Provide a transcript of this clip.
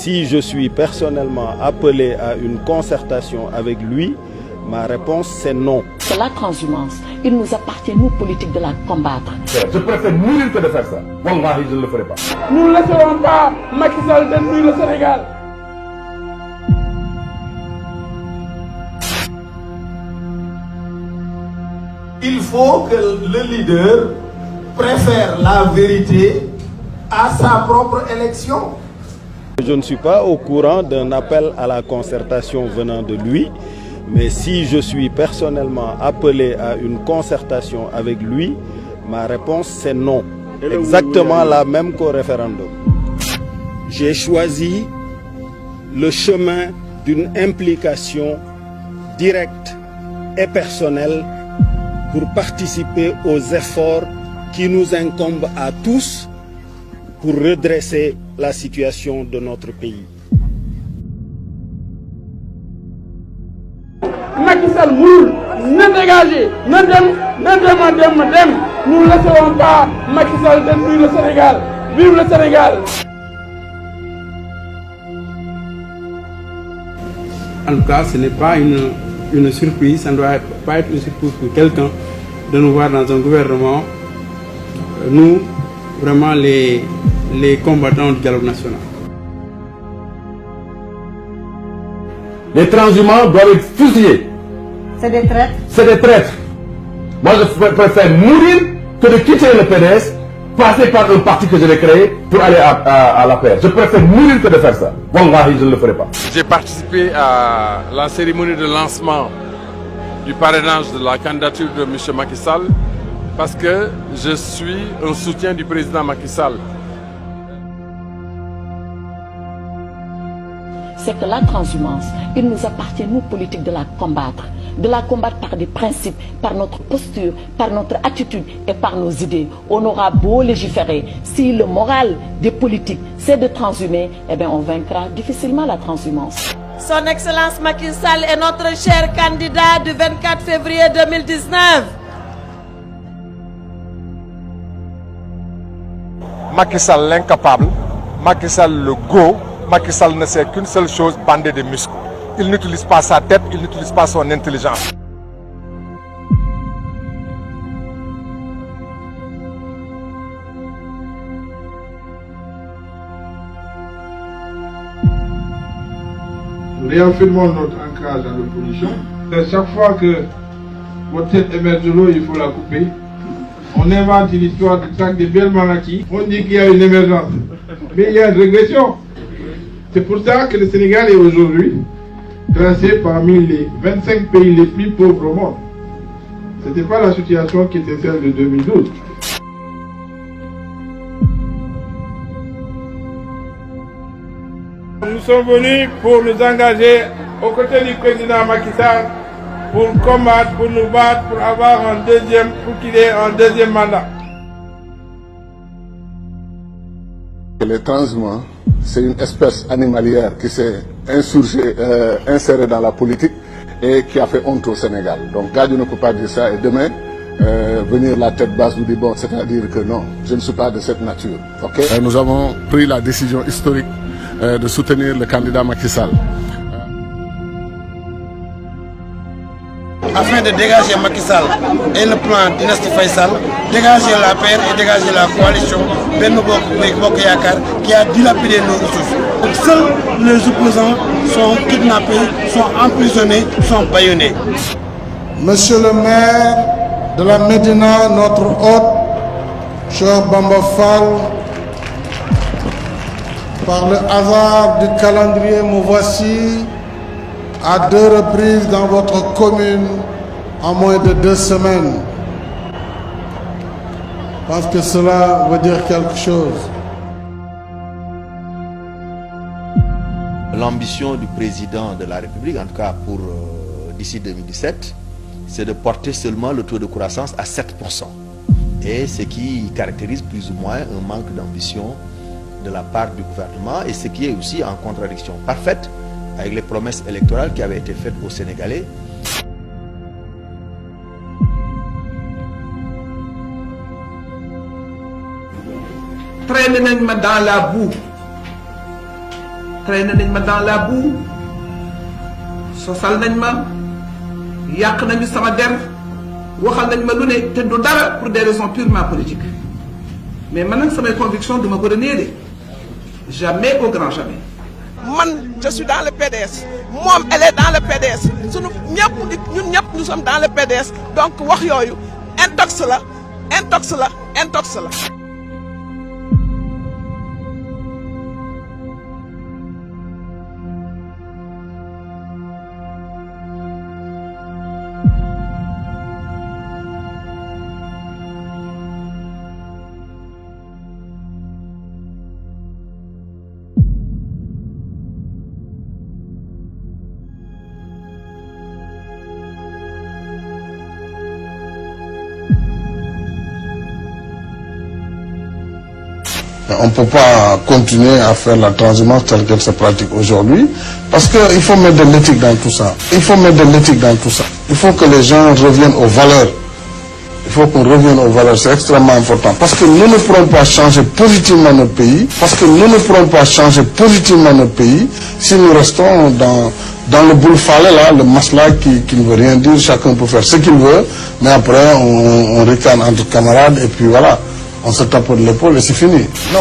si je suis personnellement appelé à une concertation avec lui, ma réponse c'est non. C'est la transhumance. Il nous appartient, nous, politiques, de la combattre. Je préfère mourir que de faire ça. Wallahi, je ne le ferai pas. Nous ne laisserons pas Macky Sall détruire le Sénégal. Il faut que le leader préfère la vérité à sa propre élection. Je ne suis pas au courant d'un appel à la concertation venant de lui, mais si je suis personnellement appelé à une concertation avec lui, ma réponse c'est non. Exactement la même qu'au référendum. J'ai choisi le chemin d'une implication directe et personnelle pour participer aux efforts qui nous incombent à tous pour redresser la situation de notre pays. Macky Sall mourut, ne dégagez, ne dem. Nous ne laisserons pas Macky Sall détruire le Sénégal. Vive le Sénégal. En tout cas, ce n'est pas une surprise, ça ne doit pas être une surprise pour quelqu'un de nous voir dans un gouvernement, nous, vraiment les combattants du dialogue national. Les transhumants doivent être fusillés. C'est des traîtres. C'est des traîtres. Moi, je préfère mourir que de quitter le PDS, passer par un parti que je vais créer pour aller à la paix. Je préfère mourir que de faire ça. Wallahi, je ne le ferai pas. J'ai participé à la cérémonie de lancement du parrainage de la candidature de M. Macky Sall parce que je suis un soutien du président Macky Sall. C'est que la transhumance, il nous appartient, nous, politiques, de la combattre. De la combattre par des principes, par notre posture, par notre attitude et par nos idées. On aura beau légiférer, si le moral des politiques, c'est de transhumer, eh bien on vaincra difficilement la transhumance. Son Excellence Macky Sall est notre cher candidat du 24 février 2019. Macky Sall l'incapable, Macky Sall le go, Macky Sall ne sait qu'une seule chose, bander des muscles. Il n'utilise pas sa tête, il n'utilise pas son intelligence. Nous réaffirmons notre ancrage dans l'opposition. Chaque fois que votre tête émerge de l'eau, il faut la couper. On invente une histoire de traque de belles maladies. On dit qu'il y a une émergence. Mais il y a une régression. C'est pour ça que le Sénégal est aujourd'hui classé parmi les 25 pays les plus pauvres au monde. Ce n'était pas la situation qui était celle de 2012. Nous sommes venus pour nous engager aux côtés du président Macky Sall pour combattre, pour nous battre, pour avoir pour qu'il ait un deuxième mandat. Les transhumants, c'est une espèce animalière qui s'est insérée dans la politique et qui a fait honte au Sénégal. Donc Gadio ne peut pas dire ça et demain, venir la tête basse nous dire bon, c'est-à-dire que non, je ne suis pas de cette nature. Okay? Nous avons pris la décision historique de soutenir le candidat Macky Sall. Afin de dégager Macky Sall et le plan Dynastie Faisal, dégager la paix et dégager la coalition Benno Bokk Yakaar qui a dilapidé nos ressources. Donc, seuls les opposants sont kidnappés, sont emprisonnés, sont bâillonnés. Monsieur le maire de la Médina, notre hôte, cher Bamba Fall, par le hasard du calendrier, me voici à 2 reprises dans votre commune en moins de 2 semaines. Je pense que cela veut dire quelque chose. L'ambition du président de la République, en tout cas pour d'ici 2017, c'est de porter seulement le taux de croissance à 7%. Et ce qui caractérise plus ou moins un manque d'ambition de la part du gouvernement et ce qui est aussi en contradiction parfaite avec les promesses électorales qui avaient été faites aux Sénégalais. Traîner dans la boue. traîné nañ ma dans la boue sosal nañ ma yàq nañu sama der waxal nañ ma lu ne te du dara pour des raisons purement politiques mais man nag samay conviction duma ko renier de jamais au grand jamais. man je suis dans le PDS moom elle est dans le PDS sunu ñun ñëpp nous sommes dans le PDS donc wax yooyu intox la. On ne peut pas continuer à faire la transhumance telle qu'elle se pratique aujourd'hui parce qu'il faut mettre de l'éthique dans tout ça. Il faut que les gens reviennent aux valeurs. Il faut qu'on revienne aux valeurs, c'est extrêmement important. Parce que nous ne pourrons pas changer positivement notre pays. Si nous restons dans le boule-falé là, le masla qui ne veut rien dire, chacun peut faire ce qu'il veut, mais après on ricane entre camarades et puis voilà. On se tape de l'épaule et c'est fini. Non.